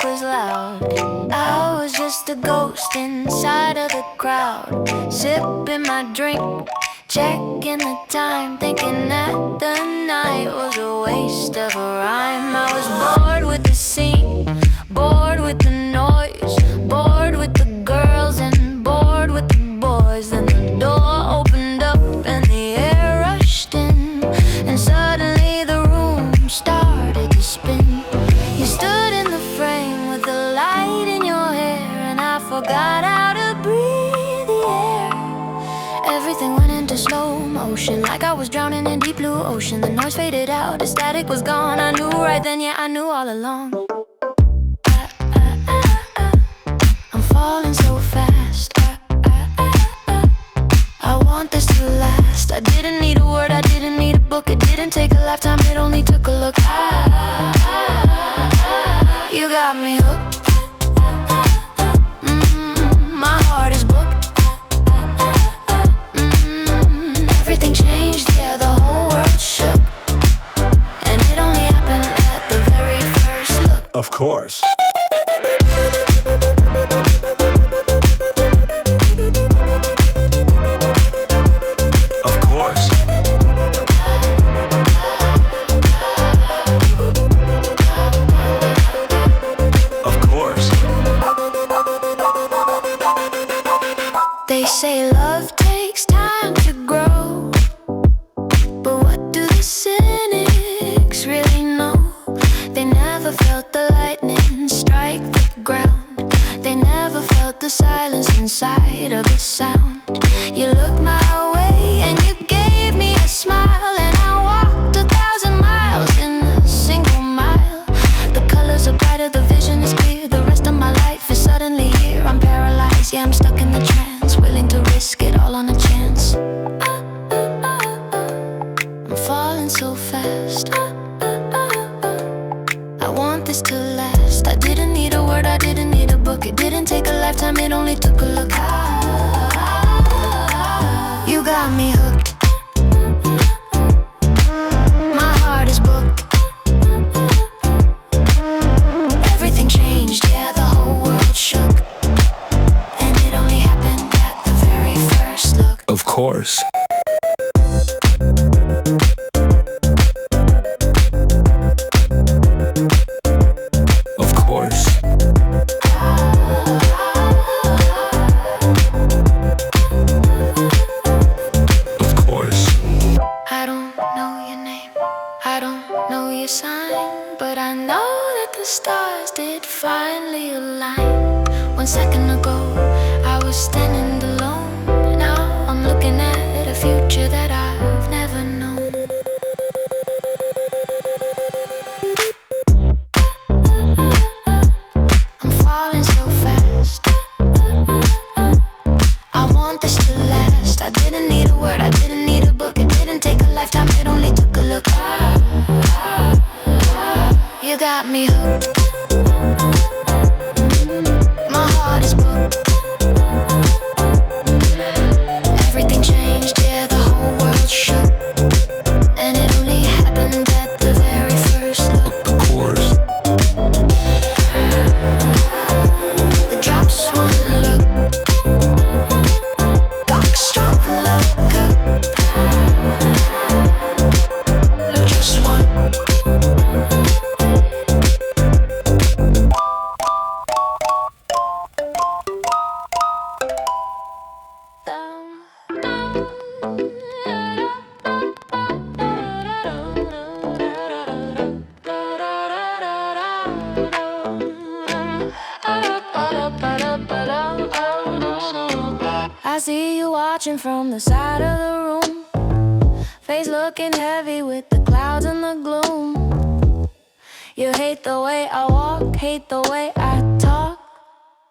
music was loud. I was just a ghost inside of the crowd, sipping my drink, checking the time, thinking that the night was a waste of a rhyme. I was bored with the scene, bored with the noise, bored with the girls and bored with the boys. Then the door opened up and the air rushed in, and suddenly the room started to spin. You stood in the frame with the light in your hair, and I forgot how to breathe the air. Everything went into slow motion, like I was drowning in deep blue ocean. The noise faded out, the static was gone. I knew right then, yeah, I knew all along. I'm falling so fast. I want this to last. I didn't need a word, I didn't need a book. It didn't take a lifetime, it only took a look. You got me hooked. My heart is booked. Everything changed, yeah, the whole world shook. And it only happened at the very first look. Of course. Of course. Of course. They say love takes time to grow, but what do the cynics really know? They never felt the lightning strike the ground. They never felt the silence inside of the sound. You looked my way and you gave me a smile, and I walked 1,000 miles in a single mile. The colors are brighter, the vision is clear. The rest of my life is suddenly here. I'm paralyzed, yeah, I'm stuck in the trance, willing to risk it all on a chance. I'm falling so fast. I want this to last. I didn't need a word, I didn't need a book. It didn't take a lifetime, it only took a look. You got me hooked. My heart is booked. Everything changed, yeah, the whole world shook. And it only happened at the very first look. Of course. Of course. Of course. I don't know your name, I don't know your sign, but I know that the stars did finally align. 1 second ago, I was standing alone. Now I'm looking at a future that I've never known. I'm falling so fast. I want this to last. I didn't need a word, I didn't need a book. It didn't take a lifetime, it only took a look. You got me hooked. My heart is booked. Everything changed, yeah, the whole world shook. And it only happened at the very first look. Of course. The drops one look, cock stroke look up. Look just one. I see you watching from the side of the room, face looking heavy with the clouds and the gloom. You hate the way I walk, hate the way I talk,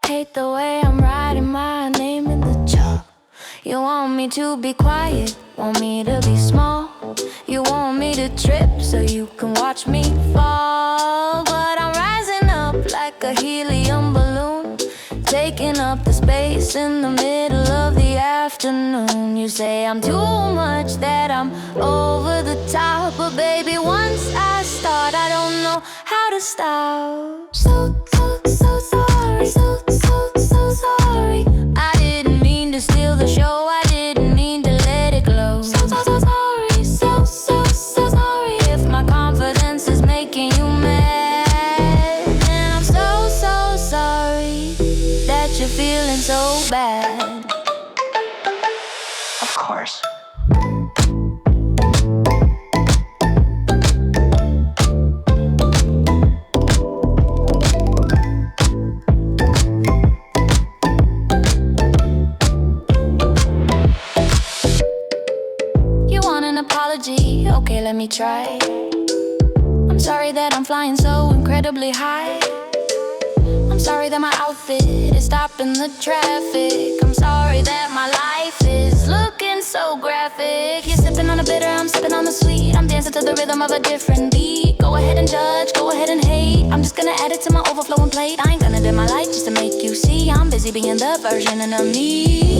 hate the way I'm writing my name in the chalk. You want me to be quiet, want me to be small. You want me to trip so you can watch me fall. But I'm rising up like a helium balloon, taking up the space in the middle of the afternoon. You say I'm too much, that I'm over the top, but baby, once I start, I don't know how to stop. So course. You want an apology? Okay, let me try. I'm sorry that I'm flying so incredibly high. I'm sorry that my outfit is stopping the traffic. I'm sorry that my life is looking so graphic. You're sipping on the bitter, I'm sipping on the sweet. I'm dancing to the rhythm of a different beat. Go ahead and judge, go ahead and hate. I'm just gonna add it to my overflowing plate. I ain't gonna dim my light just to make you see. I'm busy being the version of me.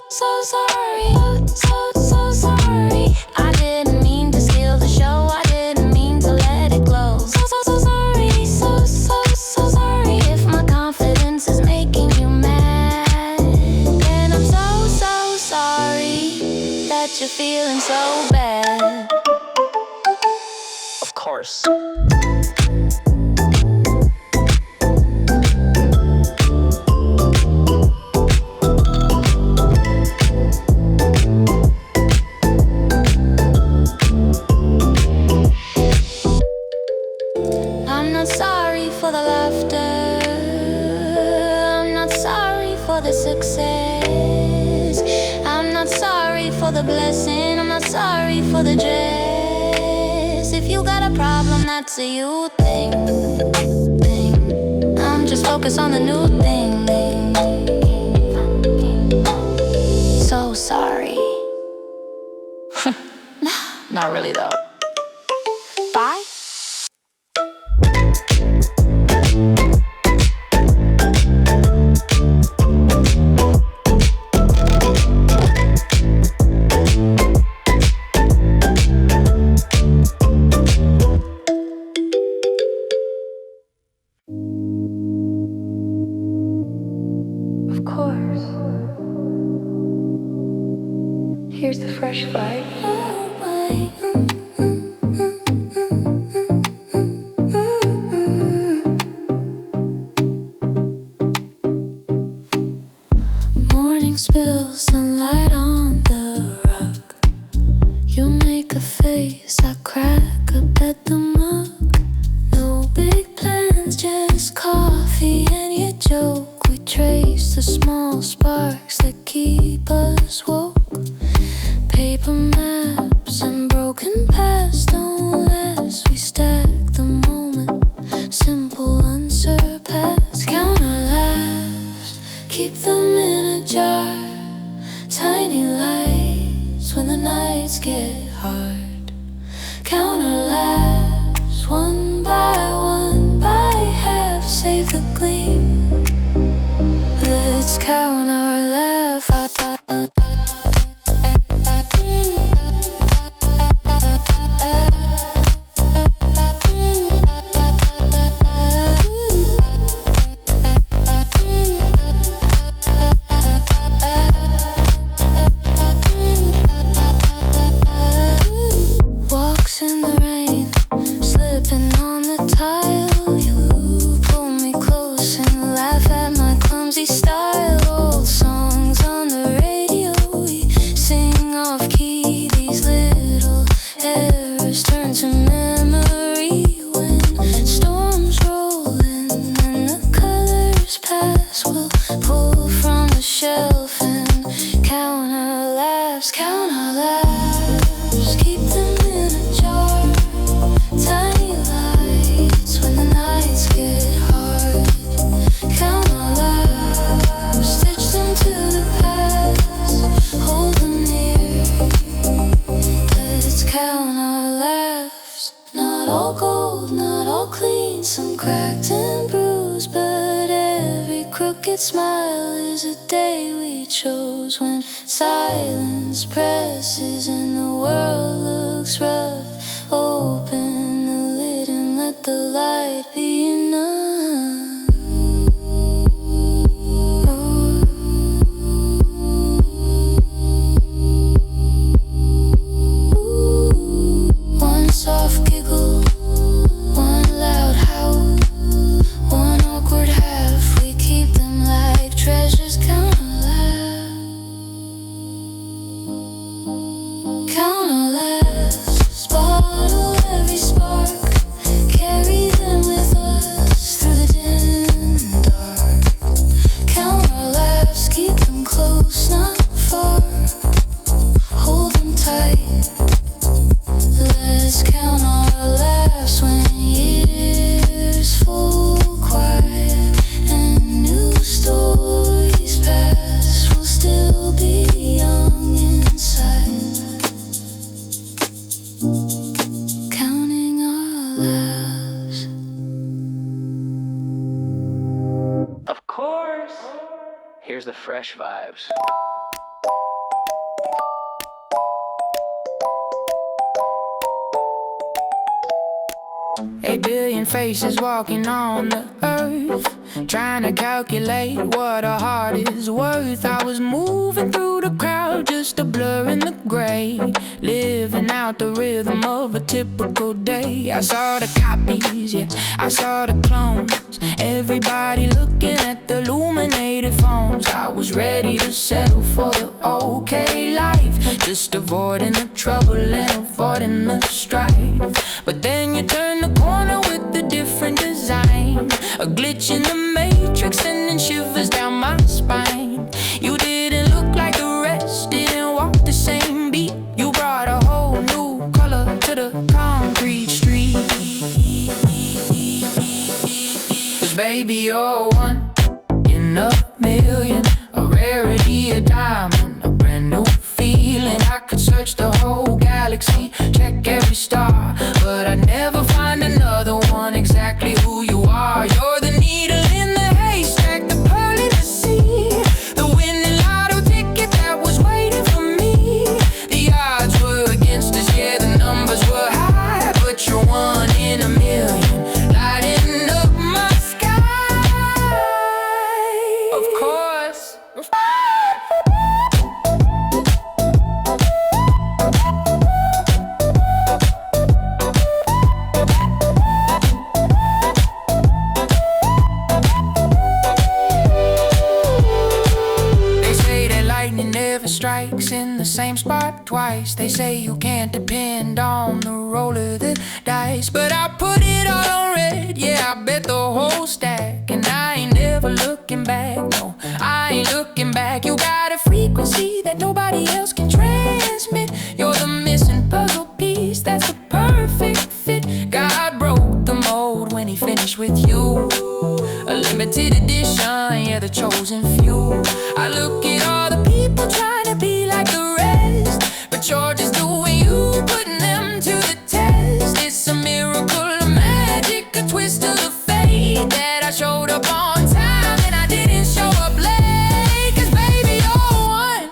So sorry, so sorry. I didn't mean to steal the show. I didn't mean to let it glow. So sorry, so sorry. If my confidence is making you mad, then I'm so sorry that you're feeling so bad. Of course. I'm not sorry for the laughter. I'm not sorry for the success. I'm not sorry for the blessing. I'm not sorry for the dress. If you got a problem, that's a you thing. I'm just focused on the new thing. So sorry. Not really though. Bye. Of course. Here's the fresh vibe. Morning spills sunlight on the rug. You make a face, I crack up at the mug. No big plans, just coffee and your joke. We trace the small sparks that keep us woke. Paper maps and broken paths don't last. We stack the moment, simple, unsurpassed. Count our laughs, keep them in a jar. Tiny lights when the nights get hard. Count our laughs, one by half. Save the gleam. Let's count our laughs. Walks in the rain, slipping on the tile. You pull me close and laugh at my clumsy style. Old songs on the radio, we sing off key. These little errors turn to memory when storms roll in and the colors pass. We'll pull from the shelf and count our laughs, count our laughs. Keep them in a jar. Tiny lights when the nights get hard. Count our laughs, stitch them to the past. Hold them near. Let's count our laughs. Not all gold, not all clean. Some cracked and bruised, but every crooked smile is a day we chose. When silence presses and the world looks rough, open the lid and let the light be enough. One soft giggle, one loud howl, one awkward half. We keep them like treasure. Of course. Here's the fresh vibes. A billion faces walking on the earth, trying to calculate what a heart is worth. I was moving through the crowd, just a blur in the gray, living out the rhythm of a typical day. I saw the copies, yeah, I saw the clones, everybody looking at the illuminated phones. I was ready to settle for the okay life, just avoiding the trouble and avoiding the strife. But then you turn the corner with a different design, a glitch in the matrix sending shivers down my spine. You didn't look like the rest, didn't walk the same beat. You brought a whole new color to the concrete street. 'Cause baby, you're one in a million, a rarity, a diamond, a brand new feeling. I could search the whole galaxy, check every star, but I'd never find another one exactly who you are. You're the needle in the haystack, the pearl in the sea, the winning lotto ticket that was waiting for me. The odds were against us, yeah, the numbers were high, but you're one in a million, lighting up my sky. Of course. Strikes in the same spot twice. They say you can't depend on the roll of the dice, but I put it all on red, yeah, I bet the whole stack. And I ain't never looking back, no, I ain't looking back. You got a frequency that nobody else can transmit. You're the missing puzzle piece, that's the perfect fit. God broke the mold when he finished with you. A limited edition, yeah, the chosen few. I look at all the people trying to be like the rest, but you're just doing you, putting them to the test. It's a miracle, a magic, a twist of the fate that I showed up on time and I didn't show up late. 'Cause baby, you're one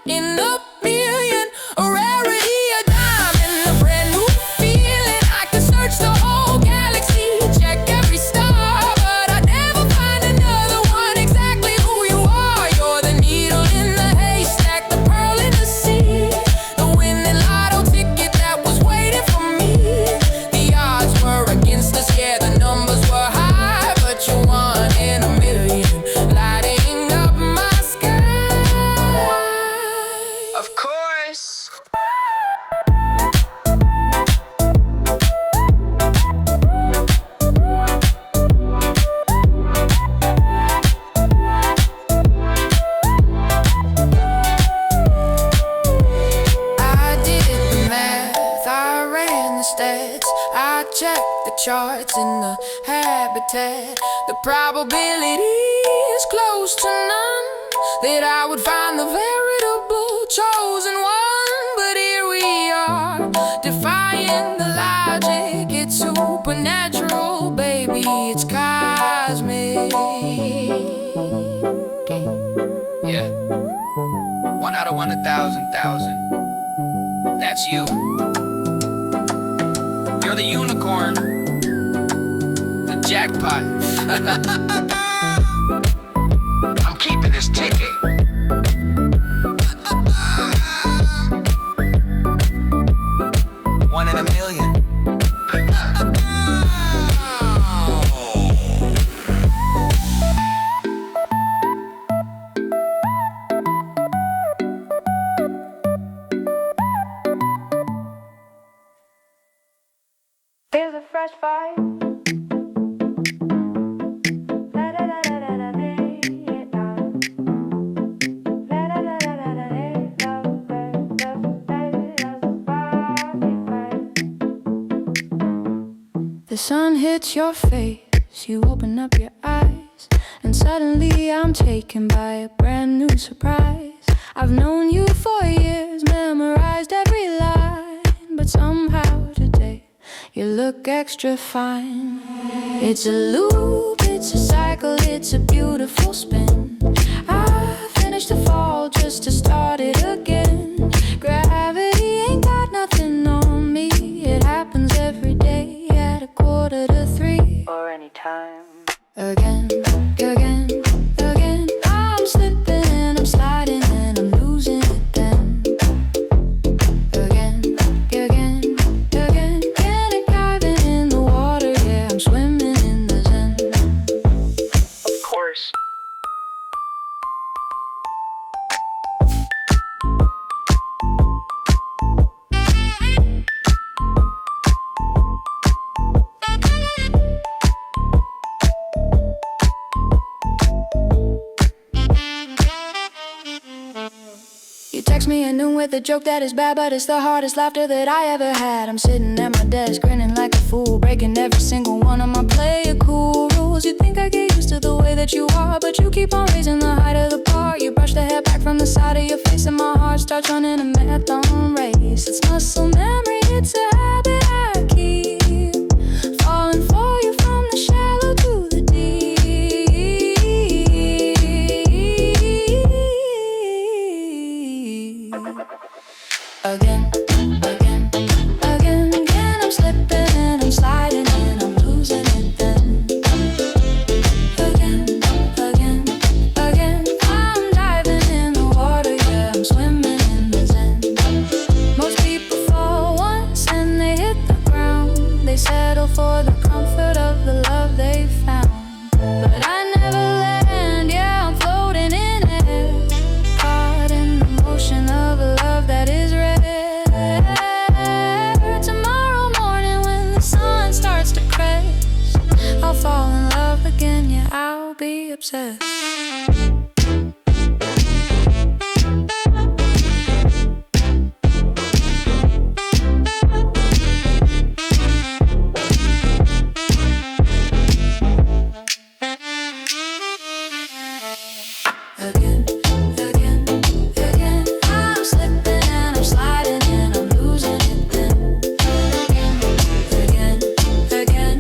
in a million, a rarity, a diamond, a brand new feeling. I could search the whole galaxy, check every star, but I'd never find another one exactly who you are. You're the needle in the haystack, the pearl in the sea, the winning lotto ticket that was waiting for me. The odds were against us, yeah, the numbers were high, but you're one in a million, lighting up my sky. Of course. I did the math, I ran the stats, I checked the charts in the habitat. The probability is close to none that I would find the veritable chosen one. But here we are, defying the logic. It's supernatural, baby, it's cosmic. Yeah, 1 out of 1,000,000. That's you. You're the unicorn, the jackpot. I'm keeping this ticket. One in a million. There's a fresh vibe. The sun hits your face, you open up your eyes, and suddenly I'm taken by a brand new surprise. I've known you for years, memorized every line, but somehow today you look extra fine. It's a loop, it's a cycle, it's a beautiful text me a noon with a joke that is bad, but it's the hardest laughter that I ever had. I'm sitting at my desk grinning like a fool, breaking every single one of my play it cool rules. You think I get used to the way that you are, but you keep on raising the height of the bar. You brush the hair back from the side of your face, and my heart starts running a marathon race. It's muscle memory, it's a habit I keep, falling for you from the shallow to the deep. Again, again, again, again, I'm slipping and I'm sliding and I'm losing it then. Again, again, again, I'm diving in the water, yeah, I'm swimming in the zen. Most people fall once and they hit the ground. They settle for the comfort of the love they found. But I never land, yeah, I'm floating in air, caught in the motion of a love that is rare. Tomorrow morning when the sun starts to crest, I'll fall in love again, yeah, I'll be obsessed. Again, again, again, I'm slipping and I'm sliding and I'm losing it then. Again, again,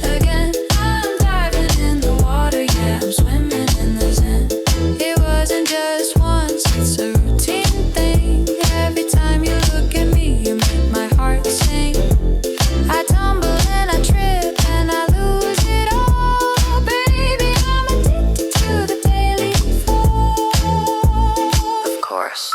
again, I'm diving in the water, yeah, I'm swimming in the zen. It wasn't just once, it's a routine thing. Every time you look at me, you make my heart sing. I tumble and I trip and I lose it all. Baby, I'm addicted to the daily fall. Of course.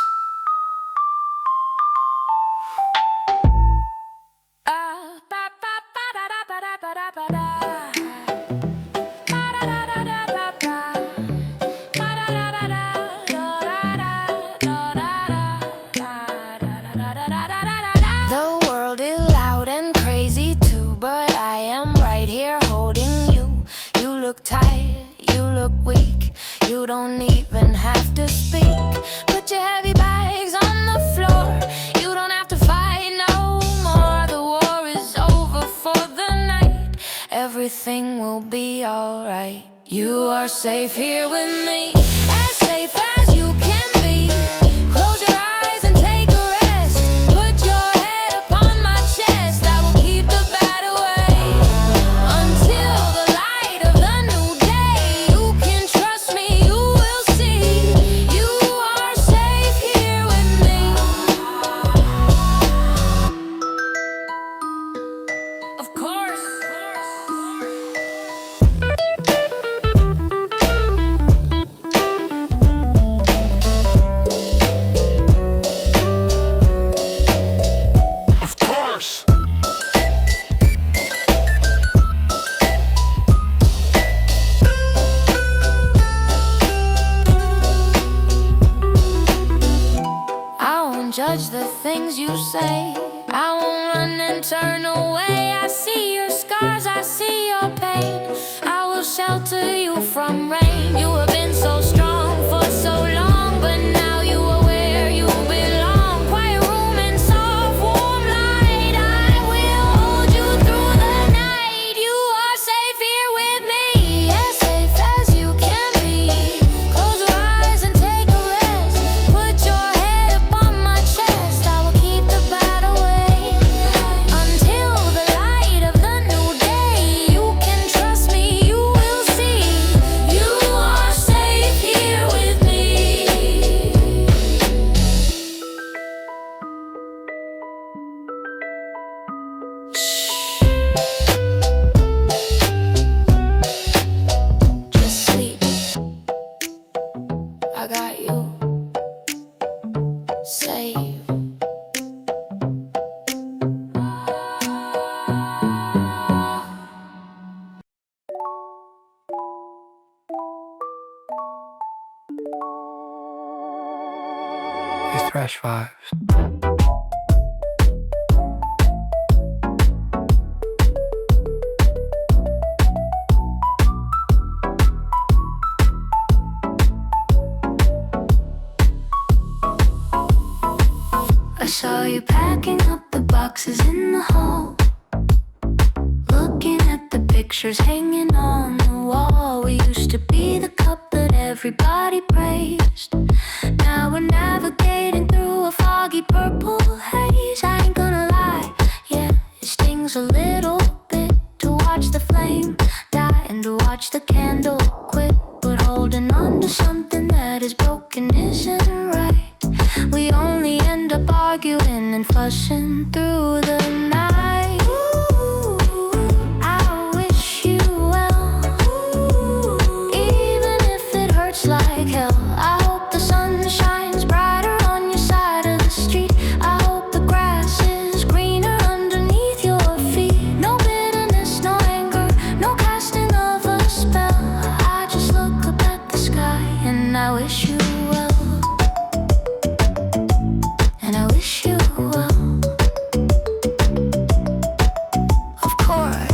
The world is loud and crazy too, but I am right here holding you. You look tired, you look weak, you don't even have to speak. Put your heavy bags on the floor, you don't have to fight no more. The war is over for the night, everything will be alright. You are safe here with me, as safe as you can be. Close your eyes and take a rest. Put your head upon my chest, I will keep the bad away until the light of the new day. You can trust me, you will see. You are safe here with me. Of course. Of course. I won't judge the things you say, I won't run and turn away. I see your scars, I see your pain, I will shelter you from rain. You have been so strong for so long, but now you are where you belong. Quiet room and soft warm light, I will hold you through the night. You are safe here with me, as safe as you can be. Close your eyes and take a rest. Put your head upon my chest, I will keep the bad away until the light of the new day. You can trust me, you will see. You are safe here with me. Just sleep, I got you safe. It's Fresh Vibes. saw you packing up the boxes in the hall, looking at the pictures hanging on the wall. We used to be the couple that everybody praised. Now we're navigating through a foggy purple haze. I ain't gonna lie, yeah, it stings a little bit to watch the flame die and to watch the candle quit. But holding on to something that is broken isn't right. We only end up arguing and fussing through the night. Ooh, I wish you well, even if it hurts like hell. I hope the sun shines brighter on your side of the street. I hope the grass is greener underneath your feet. No bitterness, no anger, no casting of a spell. I just look up at the sky and I wish you well. And I wish you well. Of course.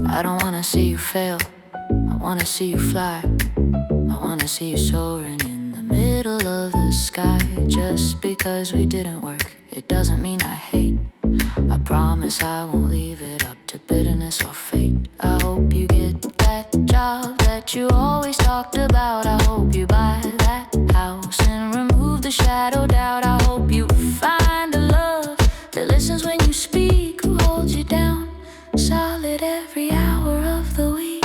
I don't wanna see you fail, I wanna see you fly. I wanna see you soaring in the middle of the sky. Just because we didn't work, it doesn't mean I hate. I promise I won't leave it up to bitterness or fate. I hope you get that job that you always talked about. I hope you buy that house and remove the shadow doubt. I hope you find a love that listens when you speak, who holds you down solid every hour of the week.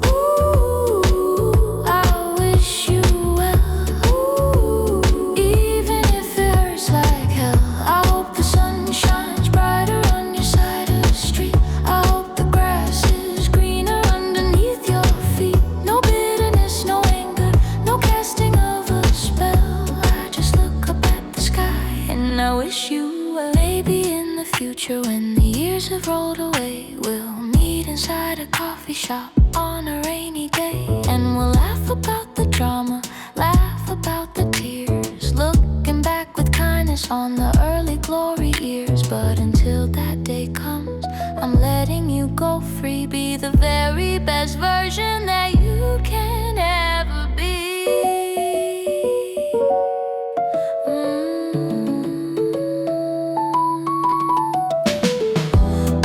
Ooh, I wish you well, even if it hurts like hell. I hope the sun shines brighter on your side of the street. I hope the grass is greener underneath your feet. No bitterness, no anger, no casting of a spell. I just look up at the sky and I wish you well. Maybe in the future when the years have rolled away, we'll meet inside a coffee shop on a rainy day, and we'll laugh about the drama, laugh about the tears, looking back with kindness on the early glory years. But until that day comes, I'm letting you go free. Be the very best version that you can ever be.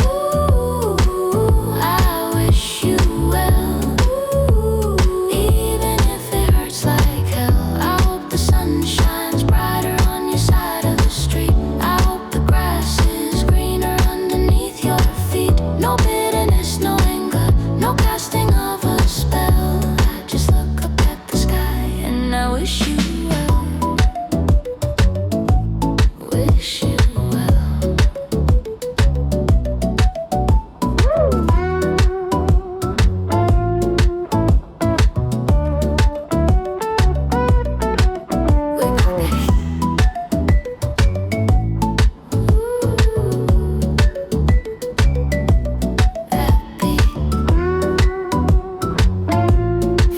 Ooh, I wish you well, even if it hurts like hell. I hope the sun shines brighter on your side of the street. I hope the grass is greener underneath your feet. No bitterness, no anger, no casting of a spell. I just look up at the sky and I wish you well. Wish you well. We got this. Happy.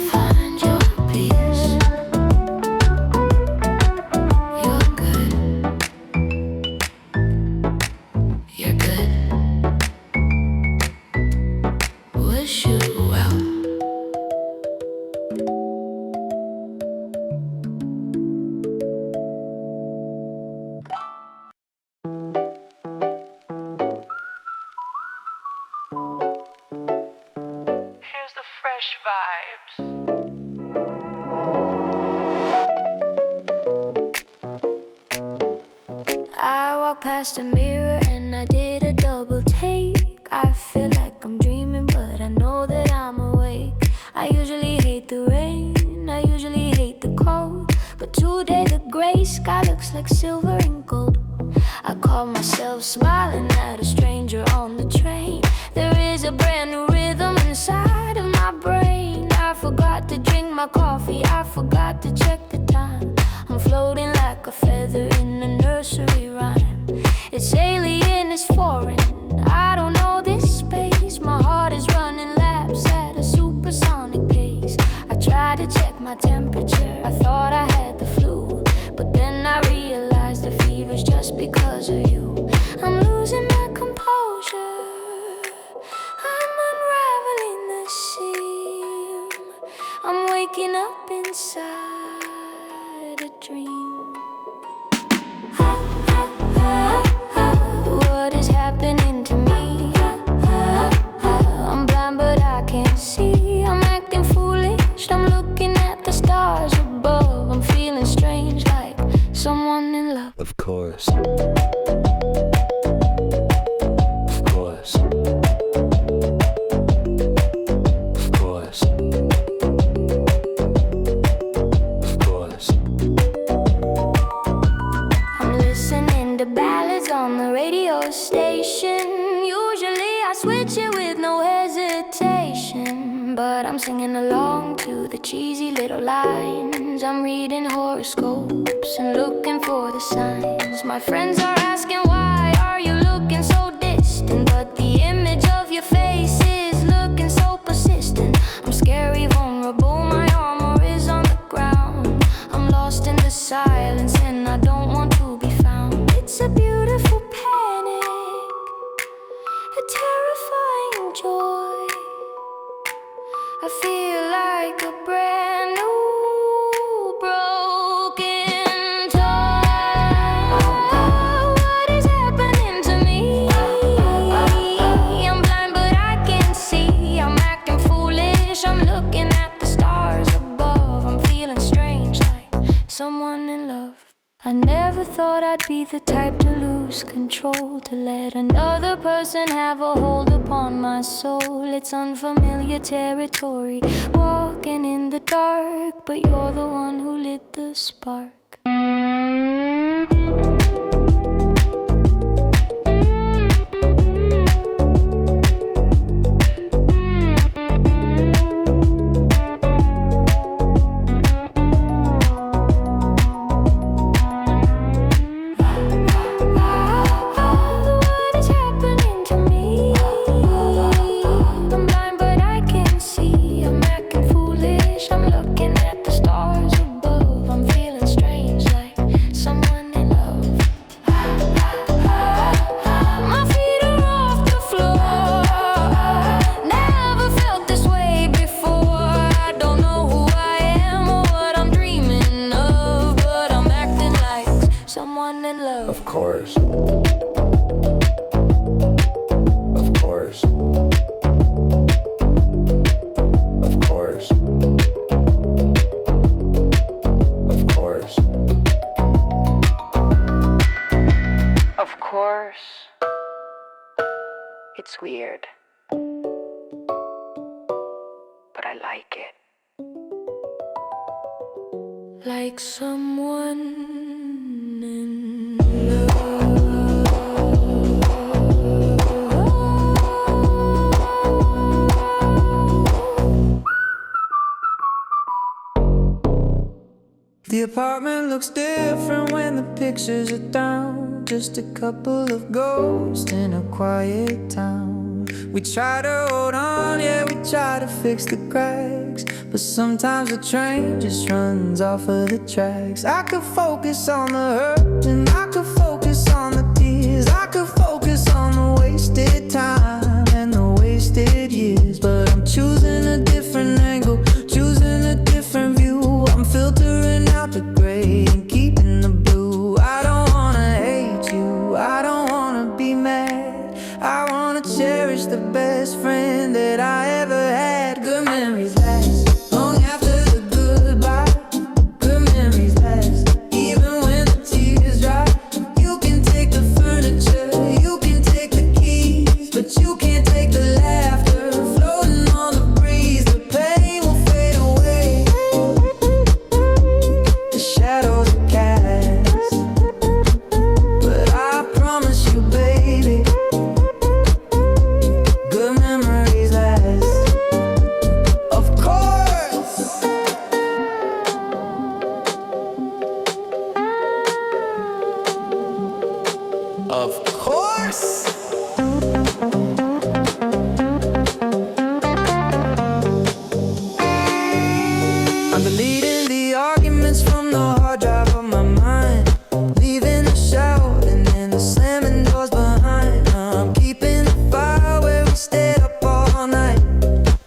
Find your peace. You're good. You're good. Wish you well. Here's the fresh vibes. I walked past a mirror and I did a double take. I feel like I'm dreaming, but I know that I'm awake. I usually hate the rain, I usually hate the cold, but today the gray sky looks like silver and gold. I caught myself smiling at a stranger on the train. There is a brand new rhythm inside of my brain. I forgot to drink my coffee, I forgot to check the time. I'm floating like a feather in a nursery rhyme. It's alien, it's foreign, I don't know this space. My heart is running laps at a supersonic pace. I tried to check my temperature, I thought I had the flu, but then I realized the fever's just because of you. I'm losing my composure, I'm unraveling the sea. station. Usually I switch it with no hesitation, but I'm singing along to the cheesy little lines. I'm reading horoscopes and looking for the signs. My friends are asking, why are you looking so distant? But the image of your face is looking so persistent. I'm scary, vulnerable, my armor is on the ground. I'm lost in the silence and I don't want to be found. It's a beautiful panic, a terrifying joy. I feel like a brand new broken toy. What is happening to me? I'm blind but I can see. I'm acting foolish, I'm looking at the stars above. I'm feeling strange, like someone in love. I never thought I'd be the type to lose control, to let another person have a hold upon my soul. It's unfamiliar territory, walking in the dark, but you're the one who lit the spark. What is happening to me? I'm blind but I can see. I'm acting foolish, I'm looking at the stars above. I'm feeling strange, like someone in love. My feet are off the floor. Never felt this way before. I don't know who I am or what I'm dreaming of, but I'm acting like someone in love. Of course. Of course. Of course. Of course. Of course. It's weird. But I like it. Like someone in love. The apartment looks different when the pictures are down. Just a couple of ghosts in a quiet town. We try to hold on, yeah, we try to fix the cracks, but sometimes the train just runs off of the tracks. I could focus on the hurt and I could focus on the tears. I could focus on the wasted time and the wasted years, but I'm choosing a different angle, choosing a different view. I'm filtering out the gray and keeping the blue. I don't wanna hate you, I don't wanna be mad. I wanna cherish the best friend that I ever had. Good memories last long after the goodbye. Good memories last even when the tears dry. You can take the furniture, you can take the keys, but you can't take the laughter floating on the breeze. The pain will fade away, the shadows are cast, but I promise you, baby, good memories last. Of course. Of course. I'm deleting the arguments from the hard drive of my mind, leaving the shouting and the slamming doors behind. I'm keeping the fire where we stayed up all night,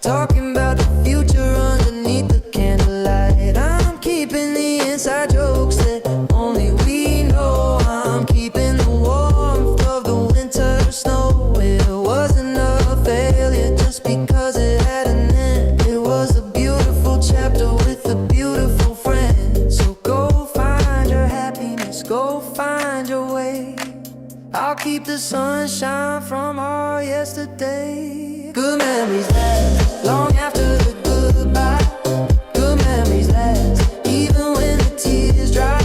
talking about the future underneath the candlelight. I'm keeping the inside jokes that only we know. I'm keeping the warmth of the winter snow. It wasn't a failure just because it had an end. It was a beautiful chapter with a beautiful friend. So go find your happiness, go find your way. I'll keep the sunshine from our yesterday. Good memories last long after the goodbye. Good memories last even when the tears dry.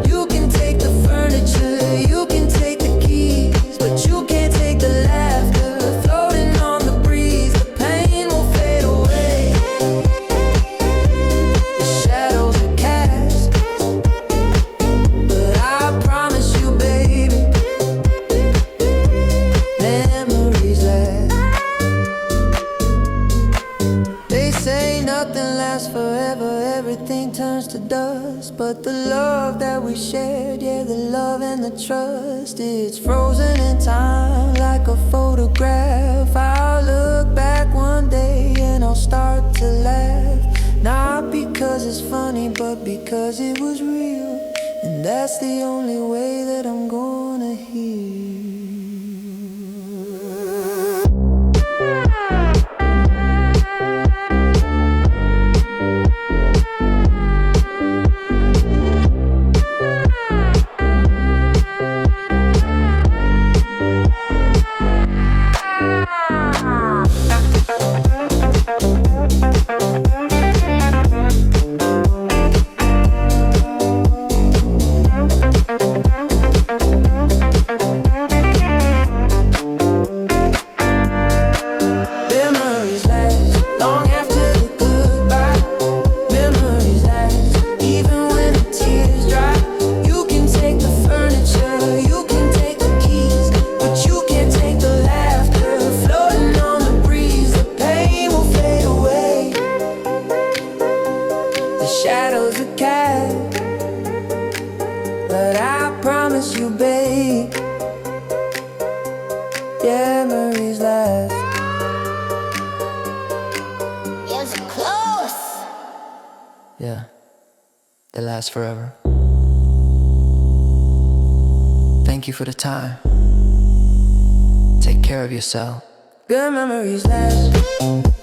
You can take the furniture, you can take the keys, but you dust. But the love that we shared, yeah, the love and the trust, it's frozen in time like a photograph. I'll look back one day and I'll start to laugh. Not because it's funny, but because it was real. And that's the only way that I'm gonna heal. Memories last long after the goodbye. Memories last even when the tears dry. You can take the furniture, you can take the keys, but you can't take the laughter floating on the breeze. The pain will fade away, the shadows are cast, but I promise you, babe, yeah, memories last. It's close. Yeah, they last forever. Thank you for the time. Take care of yourself. Good memories last.